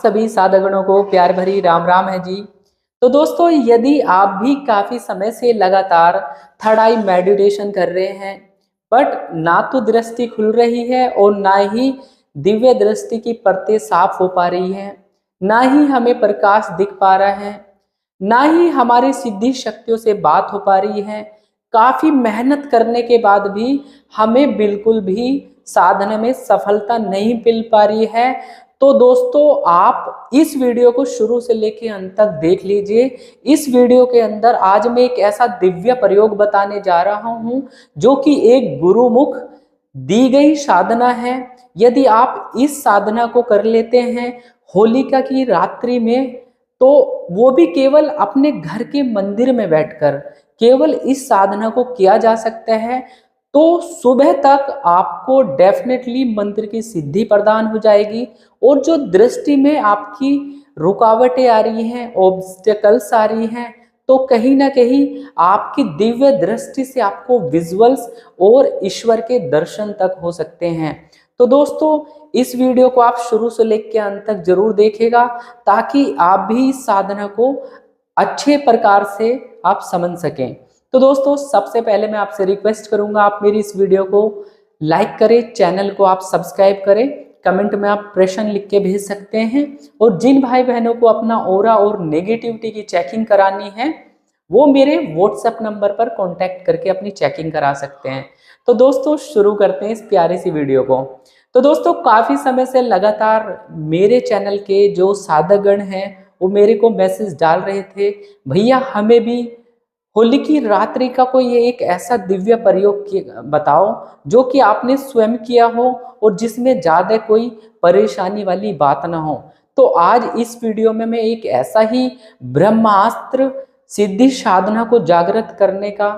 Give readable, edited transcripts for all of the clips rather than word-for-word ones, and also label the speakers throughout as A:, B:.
A: सभी साधगणों को प्यार भरी राम राम है जी। तो दोस्तों, यदि आप भी काफी समय से लगातार थर्ड आई मेडिटेशन कर रहे हैं, बट ना तो दृष्टि खुल रही है और ना ही दिव्य दृष्टि की परतें साफ हो पा रही है, ना ही हमें प्रकाश दिख पा रहा है, ना ही हमारी सिद्धि शक्तियों से बात हो पा रही है, काफी मेहनत करने के बाद भी हमें बिल्कुल भी साधना में सफलता नहीं मिल पा रही है, तो दोस्तों आप इस वीडियो को शुरू से लेकर अंत तक देख लीजिए। इस वीडियो के अंदर आज मैं एक ऐसा दिव्य प्रयोग बताने जा रहा हूं जो कि एक गुरुमुख दी गई साधना है। यदि आप इस साधना को कर लेते हैं होलिका की रात्रि में, तो वो भी केवल अपने घर के मंदिर में बैठकर केवल इस साधना को किया जा सकता है, तो सुबह तक आपको डेफिनेटली मंत्र की सिद्धि प्रदान हो जाएगी। और जो दृष्टि में आपकी रुकावटें आ रही हैं, ऑब्स्टेकल्स आ रही हैं, तो कहीं ना कहीं आपकी दिव्य दृष्टि से आपको विजुअल्स और ईश्वर के दर्शन तक हो सकते हैं। तो दोस्तों, इस वीडियो को आप शुरू से लेकर अंत तक जरूर देखिएगा, ताकि आप भी इस साधना को अच्छे प्रकार से आप समझ सकें। तो दोस्तों, सबसे पहले मैं आपसे रिक्वेस्ट करूंगा, आप मेरी इस वीडियो को लाइक करें, चैनल को आप सब्सक्राइब करें, कमेंट में आप प्रश्न लिख के भेज सकते हैं। और जिन भाई बहनों को अपना ऑरा और नेगेटिविटी की चेकिंग करानी है, वो मेरे व्हाट्सएप नंबर पर कांटेक्ट करके अपनी चेकिंग करा सकते हैं। तो दोस्तों, शुरू करते हैं इस प्यारी सी वीडियो को। तो दोस्तों, काफ़ी समय से लगातार मेरे चैनल के जो साधकगण हैं वो मेरे को मैसेज डाल रहे थे, भैया हमें भी होली की रात्रि का कोई ये एक ऐसा दिव्य प्रयोग बताओ जो कि आपने स्वयं किया हो और जिसमें ज़्यादा कोई परेशानी वाली बात ना हो। तो आज इस वीडियो में मैं एक ऐसा ही ब्रह्मास्त्र सिद्धि साधना को जागृत करने का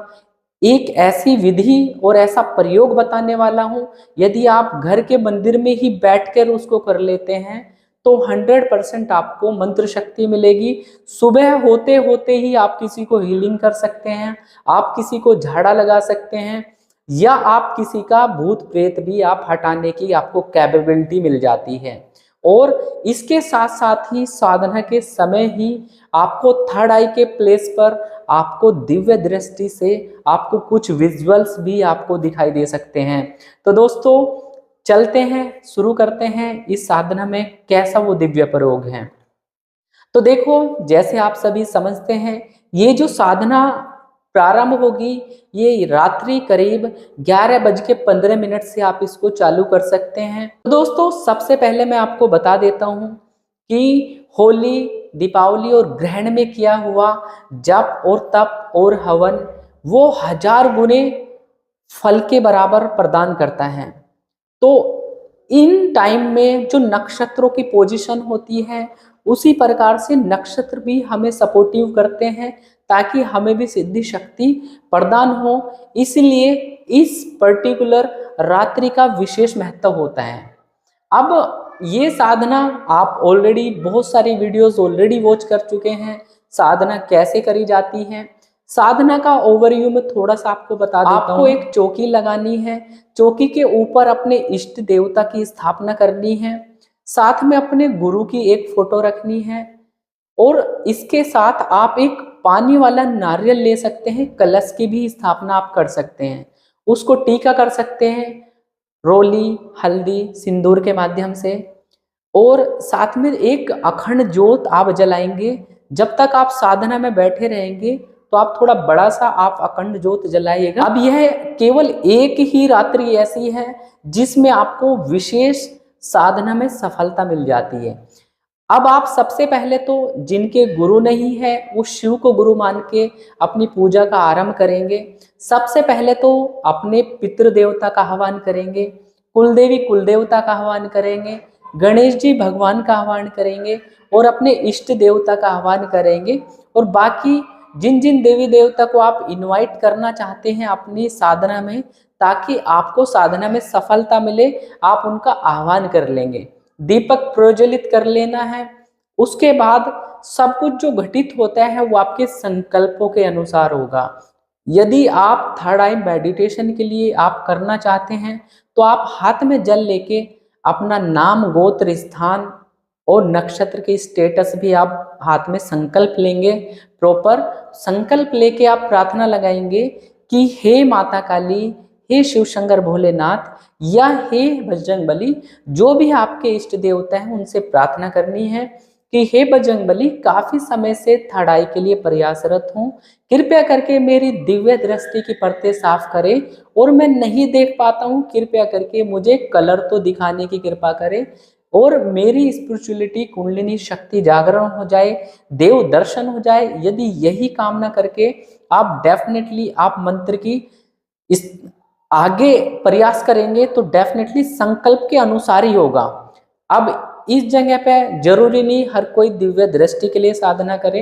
A: एक ऐसी विधि और ऐसा प्रयोग बताने वाला हूँ। यदि आप घर के मंदिर में ही बैठकर उसको कर लेते हैं तो 100% आपको मंत्र शक्ति मिलेगी। सुबह होते होते ही आप किसी को हीलिंग कर सकते हैं, आप किसी को झाड़ा लगा सकते हैं, या आप किसी का भूत प्रेत भी आप हटाने की आपको कैपेबिलिटी मिल जाती है। और इसके साथ साथ ही साधना के समय ही आपको थर्ड आई के प्लेस पर आपको दिव्य दृष्टि से आपको कुछ विजुअल्स भी आपको दिखाई दे सकते हैं। तो दोस्तों, चलते हैं, शुरू करते हैं इस साधना में कैसा वो दिव्य प्रयोग है। तो देखो, जैसे आप सभी समझते हैं, ये जो साधना प्रारंभ होगी ये रात्रि करीब 11:15 से आप इसको चालू कर सकते हैं। तो दोस्तों, सबसे पहले मैं आपको बता देता हूँ कि होली, दीपावली और ग्रहण में किया हुआ जप और तप और हवन वो 1000 गुने फल के बराबर प्रदान करता है। तो इन टाइम में जो नक्षत्रों की पोजीशन होती है उसी प्रकार से नक्षत्र भी हमें सपोर्टिव करते हैं, ताकि हमें भी सिद्धि शक्ति प्रदान हो। इसलिए इस पर्टिकुलर रात्रि का विशेष महत्व होता है। अब ये साधना आप ऑलरेडी बहुत सारी वीडियोस ऑलरेडी वॉच कर चुके हैं, साधना कैसे करी जाती है। साधना का ओवरव्यू में थोड़ा सा आपको बता देता हूँ। आपको एक चौकी लगानी है, चौकी के ऊपर अपने इष्ट देवता की स्थापना करनी है, साथ में अपने गुरु की एक फोटो रखनी है, और इसके साथ आप एक पानी वाला नारियल ले सकते हैं, कलश की भी स्थापना आप कर सकते हैं, उसको टीका कर सकते हैं रोली, हल्दी, सिंदूर के माध्यम से। और साथ में एक अखंड ज्योत आप जलाएंगे। जब तक आप साधना में बैठे रहेंगे तो आप थोड़ा बड़ा सा आप अखंड ज्योत जलाइएगा। अब यह केवल एक ही रात्रि ऐसी है जिसमें आपको विशेष साधना में सफलता मिल जाती है। अब आप सबसे पहले तो जिनके गुरु नहीं है वो शिव को गुरु मान के अपनी पूजा का आरंभ करेंगे। सबसे पहले तो अपने पितृ देवता का आह्वान करेंगे, कुलदेवी कुलदेवता का आह्वान करेंगे, गणेश जी भगवान का आह्वान करेंगे और अपने इष्ट देवता का आह्वान करेंगे। और बाकी जिन जिन देवी देवता को आप इनवाइट करना चाहते हैं अपनी साधना में, ताकि आपको साधना में सफलता मिले, आप उनका आह्वान कर लेंगे, दीपक प्रज्वलित कर लेना है। उसके बाद सब कुछ जो घटित होता है वो आपके संकल्पों के अनुसार होगा। यदि आप थर्ड आई मेडिटेशन के लिए आप करना चाहते हैं तो आप हाथ में जल लेके अपना नाम, गोत्र, स्थान और नक्षत्र की स्टेटस भी आप हाथ में संकल्प लेंगे, प्रॉपर संकल्प लेके आप प्रार्थना लगाएंगे कि हे माता काली, हे शिव शंकर भोलेनाथ या हे बजरंगबली, जो भी आपके इष्ट देवता हैं उनसे प्रार्थना करनी है कि हे बजरंगबली, काफी समय से थर्ड आई के लिए प्रयासरत हूँ, कृपया करके मेरी दिव्य दृष्टि की परतें साफ करें और मैं नहीं देख पाता हूँ, कृपया करके मुझे कलर तो दिखाने की कृपा करें और मेरी स्पिरिचुअलिटी कुंडलिनी शक्ति जागरण हो जाए, देव दर्शन हो जाए। यदि यही कामना करके आप डेफिनेटली आप मंत्र की इस आगे प्रयास करेंगे तो डेफिनेटली संकल्प के अनुसार ही होगा। अब इस जगह पे जरूरी नहीं हर कोई दिव्य दृष्टि के लिए साधना करे,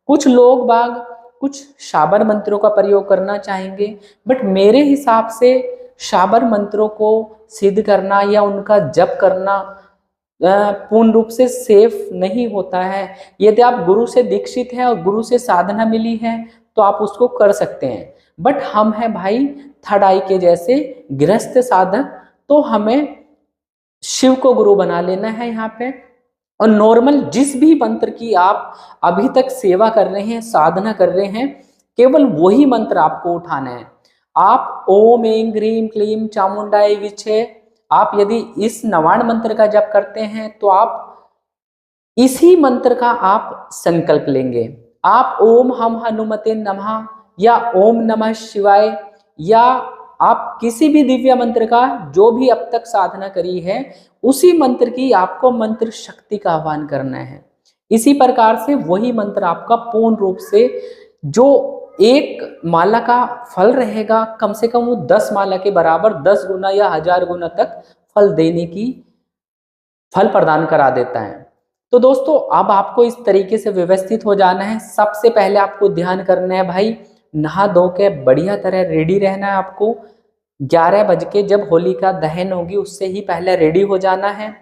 A: कुछ लोग बाग कुछ शाबर मंत्रों का प्रयोग करना चाहेंगे, बट मेरे हिसाब से शाबर मंत्रों को सिद्ध करना या उनका जप करना पूर्ण रूप से सेफ नहीं होता है। यदि आप गुरु से दीक्षित हैं और गुरु से साधना मिली है तो आप उसको कर सकते हैं, बट हम हैं भाई थर्ड आई के जैसे गृहस्थ साधक, तो हमें शिव को गुरु बना लेना है यहाँ पे। और नॉर्मल जिस भी मंत्र की आप अभी तक सेवा कर रहे हैं, साधना कर रहे हैं, केवल वही मंत्र आपको उठाना है। आप ओम ऐं ह्रीं क्लीं चामुंडाय विचे, आप यदि इस नवाण मंत्र का जप करते हैं तो आप इसी मंत्र का आप संकल्प लेंगे। आप ओम हम हनुमते नमः या ओम नमः शिवाय या आप किसी भी दिव्य मंत्र का जो भी अब तक साधना करी है उसी मंत्र की आपको मंत्र शक्ति का आह्वान करना है। इसी प्रकार से वही मंत्र आपका पूर्ण रूप से जो एक माला का फल रहेगा कम से कम वो 10 माला के बराबर 10 गुना या 1000 गुना तक फल देने की फल प्रदान करा देता है। तो दोस्तों अब आपको इस तरीके से व्यवस्थित हो जाना है। सबसे पहले आपको ध्यान करना है भाई, नहा धो के बढ़िया तरह रेडी रहना है। आपको 11 बज के जब होलिका दहन होगी उससे ही पहले रेडी हो जाना है।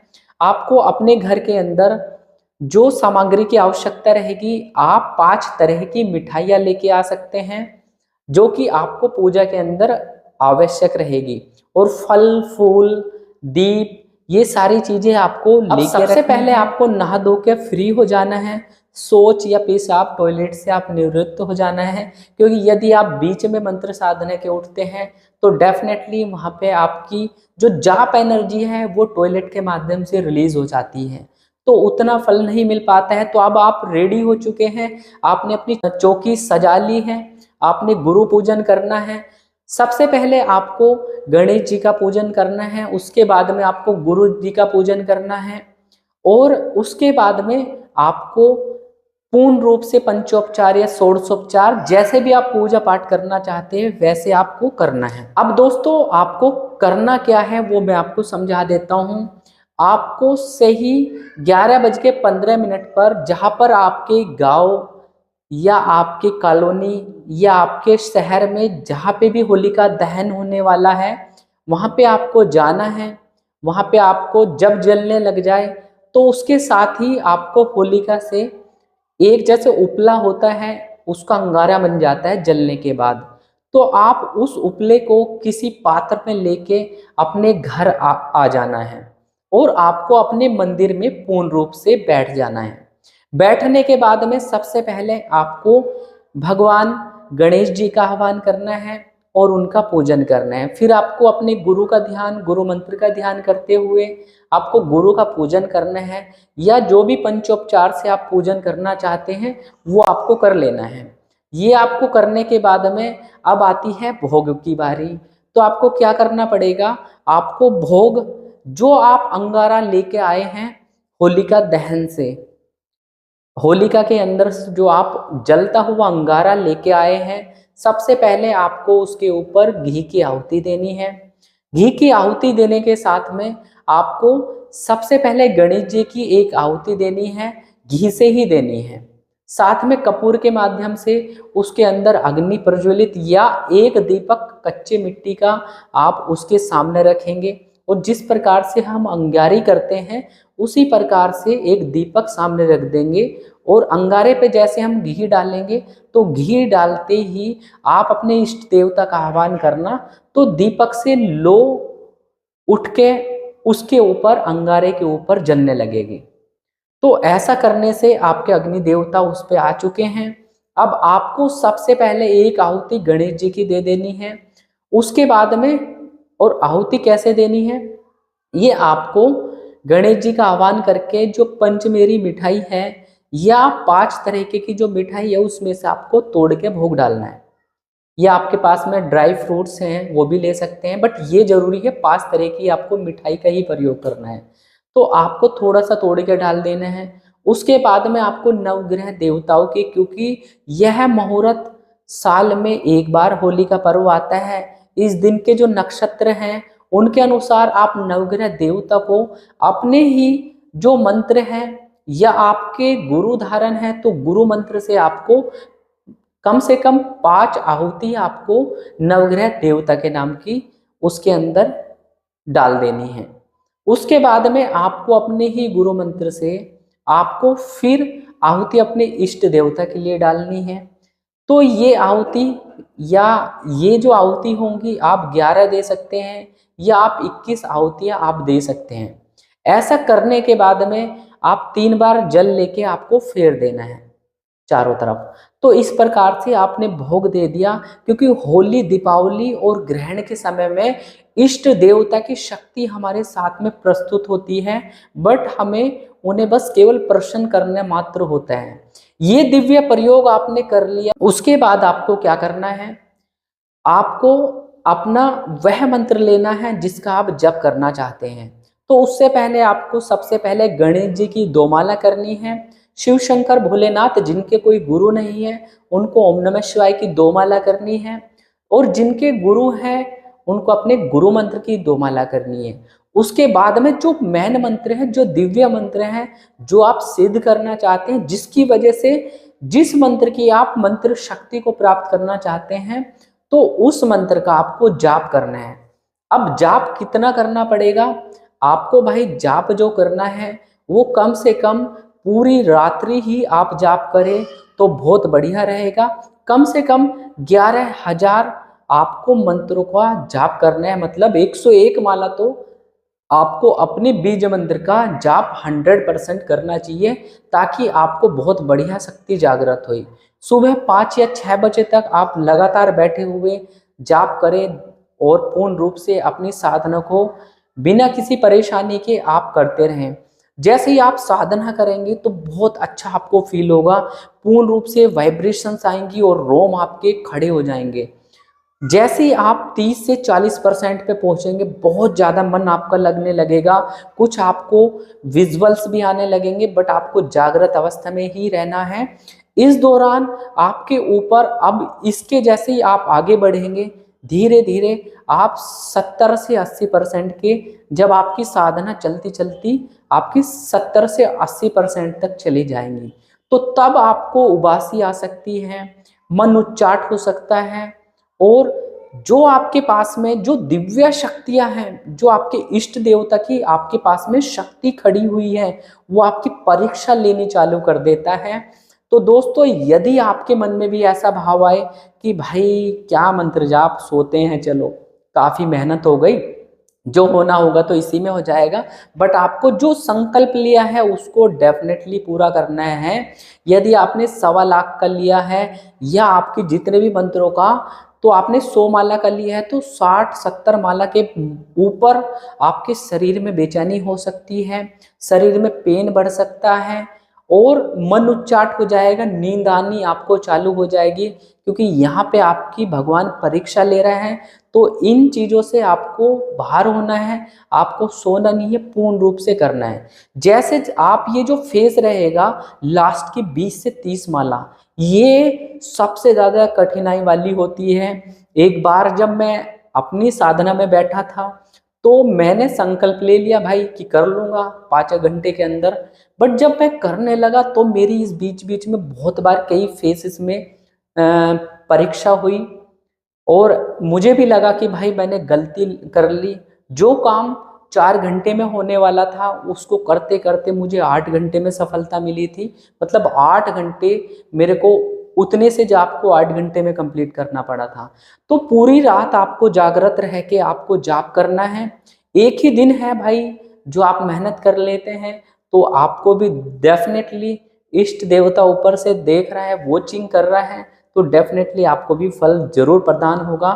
A: आपको अपने घर के अंदर जो सामग्री की आवश्यकता रहेगी, आप 5 तरह की मिठाइयाँ लेके आ सकते हैं जो कि आपको पूजा के अंदर आवश्यक रहेगी, और फल फूल दीप ये सारी चीजें आपको लेके सबसे पहले आपको नहा धो के फ्री हो जाना है। शौच या पेशाब टॉयलेट से आप निवृत्त हो जाना है, क्योंकि यदि आप बीच में मंत्र साधना के उठते हैं तो डेफिनेटली वहाँ पे आपकी जो जाप एनर्जी है वो टॉयलेट के माध्यम से रिलीज हो जाती है, तो उतना फल नहीं मिल पाता है। तो अब आप रेडी हो चुके हैं, आपने अपनी चौकी सजा ली है, आपने गुरु पूजन करना है। सबसे पहले आपको गणेश जी का पूजन करना है, उसके बाद में आपको गुरु जी का पूजन करना है, और उसके बाद में आपको पूर्ण रूप से पंचोपचार या षोडशोपचार जैसे भी आप पूजा पाठ करना चाहते हैं वैसे आपको करना है। अब दोस्तों आपको करना क्या है वो मैं आपको समझा देता हूँ। आपको सही 11:15 पर जहाँ पर आपके गांव या आपके कॉलोनी या आपके शहर में जहाँ पे भी होलिका दहन होने वाला है वहाँ पे आपको जाना है। वहाँ पे आपको जब जलने लग जाए तो उसके साथ ही आपको होलिका से एक जैसे उपला होता है उसका अंगारा बन जाता है जलने के बाद, तो आप उस उपले को किसी पात्र में लेके अपने घर आ जाना है और आपको अपने मंदिर में पूर्ण रूप से बैठ जाना है। बैठने के बाद में सबसे पहले आपको भगवान गणेश जी का आह्वान करना है और उनका पूजन करना है। फिर आपको अपने गुरु का ध्यान, गुरु मंत्र का ध्यान करते हुए आपको गुरु का पूजन करना है, या जो भी पंचोपचार से आप पूजन करना चाहते हैं वो आपको कर लेना है। ये आपको करने के बाद में अब आती है भोग की बारी। तो आपको क्या करना पड़ेगा, आपको भोग जो आप अंगारा लेके आए हैं होलिका दहन से, होलिका के अंदर जो आप जलता हुआ अंगारा लेके आए हैं, सबसे पहले आपको उसके ऊपर घी की आहुति देनी है। घी की आहुति देने के साथ में आपको सबसे पहले गणेश जी की एक आहुति देनी है, घी से ही देनी है। साथ में कपूर के माध्यम से उसके अंदर अग्नि प्रज्वलित या एक दीपक कच्चे मिट्टी का आप उसके सामने रखेंगे, और जिस प्रकार से हम अंगारी करते हैं उसी प्रकार से एक दीपक सामने रख देंगे, और अंगारे पे जैसे हम घी डालेंगे तो घी डालते ही आप अपने इष्ट देवता का आह्वान करना, तो दीपक से लो उठ के उसके ऊपर अंगारे के ऊपर जलने लगेगी। तो ऐसा करने से आपके अग्नि देवता उस पे आ चुके हैं। अब आपको सबसे पहले एक आहुति गणेश जी की दे देनी है। उसके बाद में, और आहुति कैसे देनी है, ये आपको गणेश जी का आह्वान करके जो पंचमेरी मिठाई है या 5 तरीके की जो मिठाई है उसमें से आपको तोड़ के भोग डालना है। या आपके पास में ड्राई फ्रूट्स हैं वो भी ले सकते हैं, बट ये जरूरी है 5 तरह की आपको मिठाई का ही प्रयोग करना है। तो आपको थोड़ा सा तोड़ के डाल देना है। उसके बाद में आपको नवग्रह देवताओं के, क्योंकि यह मुहूर्त साल में एक बार होली का पर्व आता है, इस दिन के जो नक्षत्र हैं उनके अनुसार आप नवग्रह देवता को अपने ही जो मंत्र है या आपके गुरु धारण है तो गुरु मंत्र से आपको कम से कम 5 आहुति आपको नवग्रह देवता के नाम की उसके अंदर डाल देनी है। उसके बाद में आपको अपने ही गुरु मंत्र से आपको फिर आहुति अपने इष्ट देवता के लिए डालनी है। तो ये आहुति या ये जो आहुति होंगी आप 11 दे सकते हैं या आप 21 आहुतियां आप दे सकते हैं। ऐसा करने के बाद में आप 3 बार जल लेके आपको फेर देना है चारों तरफ। तो इस प्रकार से आपने भोग दे दिया, क्योंकि होली, दीपावली और ग्रहण के समय में इष्ट देवता की शक्ति हमारे साथ में प्रस्तुत होती है, बट हमें उन्हें बस केवल प्रसन्न करने मात्र होता है। ये दिव्य प्रयोग आपने कर लिया। उसके बाद आपको क्या करना है, आपको अपना वह मंत्र लेना है जिसका आप जप करना चाहते हैं। तो उससे पहले आपको सबसे पहले गणेश जी की 2 माला करनी है। शिव शंकर भोलेनाथ जिनके कोई गुरु नहीं है उनको ओम नमः शिवाय की 2 माला करनी है, और जिनके गुरु हैं उनको अपने गुरु मंत्र की 2 माला करनी है। उसके बाद में जो मेन मंत्र है, जो दिव्य मंत्र है, जो आप सिद्ध करना चाहते हैं, जिसकी वजह से जिस मंत्र की आप मंत्र शक्ति को प्राप्त करना चाहते हैं, तो उस मंत्र का आपको जाप करना है। अब जाप कितना करना पड़ेगा आपको भाई, जाप जो करना है वो कम से कम पूरी रात्रि ही आप जाप करें तो बहुत बढ़िया रहेगा। कम से कम 11,000 आपको मंत्रों का जाप करना है, मतलब 101 माला तो आपको अपने बीज मंत्र का जाप 100% करना चाहिए, ताकि आपको बहुत बढ़िया शक्ति जागृत हो। सुबह 5 या 6 बजे तक आप लगातार बैठे हुए जाप करें और पूर्ण रूप से अपनी साधना को बिना किसी परेशानी के आप करते रहें। जैसे ही आप साधना करेंगे तो बहुत अच्छा आपको फील होगा, पूर्ण रूप से वाइब्रेशंस आएंगी और रोम आपके खड़े हो जाएंगे। जैसे ही आप 30 से 40% पे पहुंचेंगे, बहुत ज़्यादा मन आपका लगने लगेगा, कुछ आपको विजुअल्स भी आने लगेंगे, बट आपको जागृत अवस्था में ही रहना है। इस दौरान आपके ऊपर, अब इसके जैसे ही आप आगे बढ़ेंगे धीरे धीरे आप 70 से 80% के, जब आपकी साधना चलती चलती आपकी 70 से 80% तक चली जाएंगी, तो तब आपको उबासी आ सकती है, मन उच्चाट हो सकता है, और जो आपके पास में जो दिव्य शक्तियां हैं, जो आपके इष्ट देवता की आपके पास में शक्ति खड़ी हुई है, वो आपकी परीक्षा लेनी चालू कर देता है। तो दोस्तों, यदि आपके मन में भी ऐसा भाव आए कि भाई क्या मंत्र जाप, सोते हैं, चलो काफी मेहनत हो गई, जो होना होगा तो इसी में हो जाएगा, बट आपको जो संकल्प लिया है उसको डेफिनेटली पूरा करना है। यदि आपने 1.25 लाख का लिया है या आपके जितने भी मंत्रों का, तो आपने 100 माला का लिया है, तो 60-70 माला के ऊपर आपके शरीर में बेचैनी हो सकती है, शरीर में पेन बढ़ सकता है और मन उच्चाट हो जाएगा, नींद आनी आपको चालू हो जाएगी, क्योंकि यहाँ पे आपकी भगवान परीक्षा ले रहे हैं। तो इन चीज़ों से आपको बाहर होना है, आपको सोना नहीं है, पूर्ण रूप से करना है। जैसे आप ये जो फेज रहेगा लास्ट की 20 से 30 माला, ये सबसे ज़्यादा कठिनाई वाली होती है। एक बार जब मैं अपनी साधना में बैठा था तो मैंने संकल्प ले लिया भाई कि कर लूँगा 5 घंटे के अंदर, बट जब मैं करने लगा तो मेरी इस बीच बीच में बहुत बार कई फेसेस में परीक्षा हुई, और मुझे भी लगा कि भाई मैंने गलती कर ली। जो काम 4 घंटे में होने वाला था उसको करते करते मुझे 8 घंटे में सफलता मिली थी। मतलब 8 घंटे मेरे को, उतने से जाप को 8 घंटे में कंप्लीट करना पड़ा था। तो पूरी रात आपको जागृत रह के आपको जाप करना है। एक ही दिन है भाई जो आप मेहनत कर लेते हैं, तो आपको भी डेफिनेटली इष्ट देवता ऊपर से देख रहा है, वॉचिंग कर रहा है, तो डेफिनेटली आपको भी फल जरूर प्रदान होगा।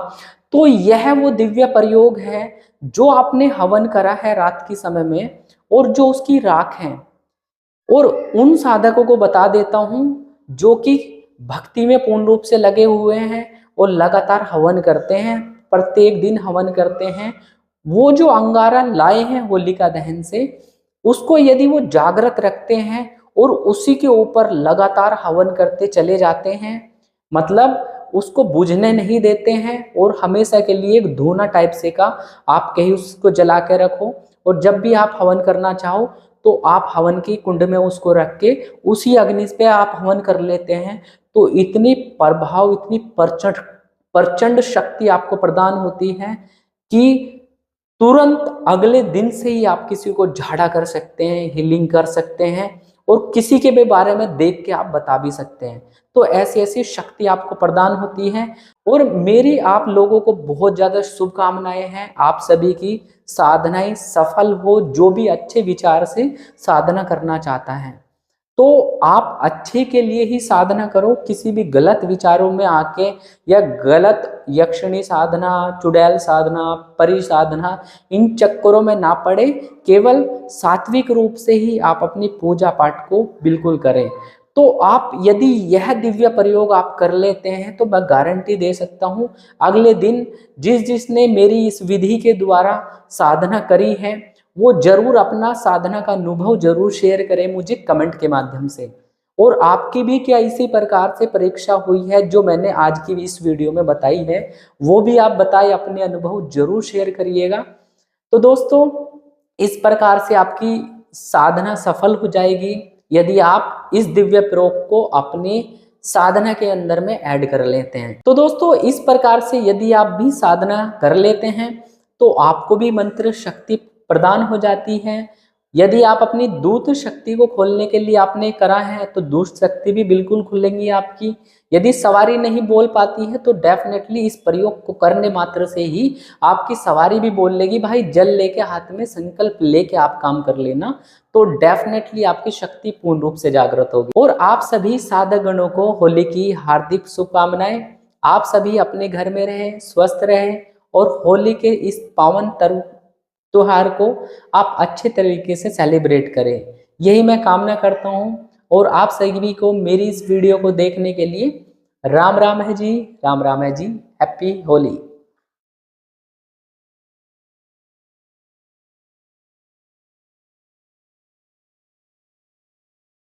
A: तो यह वो दिव्य प्रयोग है जो आपने हवन करा है रात के समय में, और जो उसकी राख है। और उन साधकों को बता देता हूं जो कि भक्ति में पूर्ण रूप से लगे हुए हैं और लगातार हवन करते हैं, प्रत्येक दिन हवन करते हैं, वो जो अंगारा लाए हैं होलिका दहन से, उसको यदि वो जागृत रखते हैं और उसी के ऊपर लगातार हवन करते चले जाते हैं, मतलब उसको बुझने नहीं देते हैं, और हमेशा के लिए एक धूना टाइप से का आप कहीं उसको जला के रखो, और जब भी आप हवन करना चाहो तो आप हवन की कुंड में उसको रख के उसी अग्नि पे आप हवन कर लेते हैं, तो इतनी प्रभाव, इतनी प्रचंड शक्ति आपको प्रदान होती है कि तुरंत अगले दिन से ही आप किसी को झाड़ा कर सकते हैं, हीलिंग कर सकते हैं, और किसी के भी बारे में देख के आप बता भी सकते हैं। तो ऐसी ऐसी शक्ति आपको प्रदान होती है। और मेरी आप लोगों को बहुत ज़्यादा शुभकामनाएं हैं, आप सभी की साधनाएं सफल हो, जो भी अच्छे विचार से साधना करना चाहता है। तो आप अच्छे के लिए ही साधना करो, किसी भी गलत विचारों में आके या गलत यक्षिणी साधना, चुड़ैल साधना, परि साधना, इन चक्करों में ना पड़े। केवल सात्विक रूप से ही आप अपनी पूजा पाठ को बिल्कुल करें। तो आप यदि यह दिव्य प्रयोग आप कर लेते हैं तो मैं गारंटी दे सकता हूं, अगले दिन जिसने मेरी इस विधि के द्वारा साधना करी है वो जरूर अपना साधना का अनुभव जरूर शेयर करें मुझे कमेंट के माध्यम से। और आपकी भी क्या इसी प्रकार से परीक्षा हुई है जो मैंने आज की इस वीडियो में बताई है, वो भी आप बताएं, अपने अनुभव जरूर शेयर करिएगा। तो दोस्तों, इस प्रकार से आपकी साधना सफल हो जाएगी यदि आप इस दिव्य प्रयोग को अपनी साधना के अंदर में ऐड कर लेते हैं। तो दोस्तों, इस प्रकार से यदि आप भी साधना कर लेते हैं तो आपको भी मंत्र शक्ति प्रदान हो जाती है। यदि आप अपनी दूत शक्ति को खोलने के लिए आपने करा है तो दूत शक्ति भी बिल्कुल खुलेंगी आपकी। यदि सवारी नहीं बोल पाती है तो डेफिनेटली इस प्रयोग को करने मात्र से ही आपकी सवारी भी बोल लेगी, भाई जल लेके हाथ में संकल्प लेके आप काम कर लेना, तो डेफिनेटली आपकी शक्ति पूर्ण रूप से जागृत होगी। और आप सभी साधक गणों को होली की हार्दिक शुभकामनाएं। आप सभी अपने घर में रहें, स्वस्थ रहें, और होली के इस पावन त्योहार को आप अच्छे तरीके से सेलिब्रेट करें, यही मैं कामना करता हूं। और आप सभी को मेरी इस वीडियो को देखने के लिए राम राम है जी, राम राम है जी। हैप्पी होली।